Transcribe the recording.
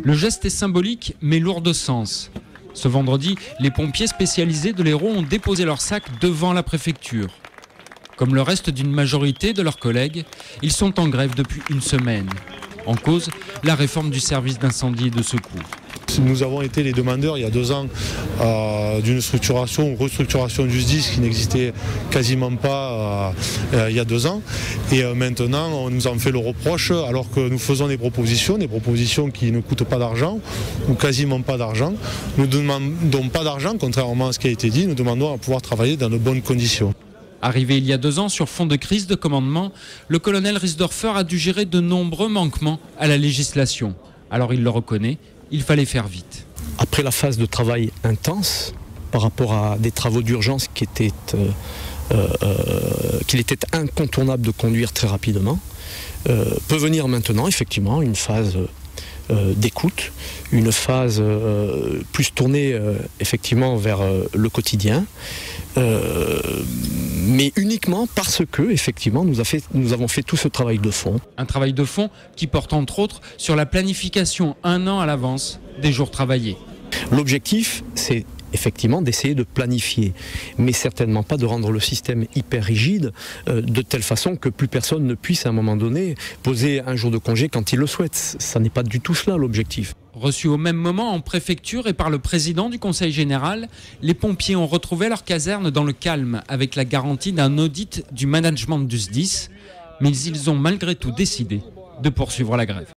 Le geste est symbolique mais lourd de sens. Ce vendredi, les pompiers spécialisés de l'Hérault ont déposé leurs sacs devant la préfecture. Comme le reste d'une majorité de leurs collègues, ils sont en grève depuis une semaine. En cause, la réforme du service d'incendie et de secours. Nous avons été les demandeurs il y a 2 ans d'une structuration ou restructuration du SDIS qui n'existait quasiment pas il y a 2 ans. Et maintenant, on nous en fait le reproche alors que nous faisons des propositions qui ne coûtent pas d'argent ou quasiment pas d'argent. Nous ne demandons pas d'argent, contrairement à ce qui a été dit, nous demandons à pouvoir travailler dans de bonnes conditions. Arrivé il y a 2 ans sur fond de crise de commandement, le colonel Riesdorfer a dû gérer de nombreux manquements à la législation. Alors il le reconnaît, il fallait faire vite. Après la phase de travail intense, par rapport à des travaux d'urgence qu'il était incontournable de conduire très rapidement, peut venir maintenant effectivement une phase d'écoute, une phase plus tournée effectivement vers le quotidien, mais uniquement parce que effectivement nous avons fait tout ce travail de fond. Un travail de fond qui porte entre autres sur la planification 1 an à l'avance des jours travaillés. L'objectif, c'est effectivement d'essayer de planifier, mais certainement pas de rendre le système hyper rigide de telle façon que plus personne ne puisse à un moment donné poser un jour de congé quand il le souhaite. Ça n'est pas du tout cela l'objectif. Reçus au même moment en préfecture et par le président du Conseil général, les pompiers ont retrouvé leur caserne dans le calme avec la garantie d'un audit du management du SDIS, mais ils ont malgré tout décidé de poursuivre la grève.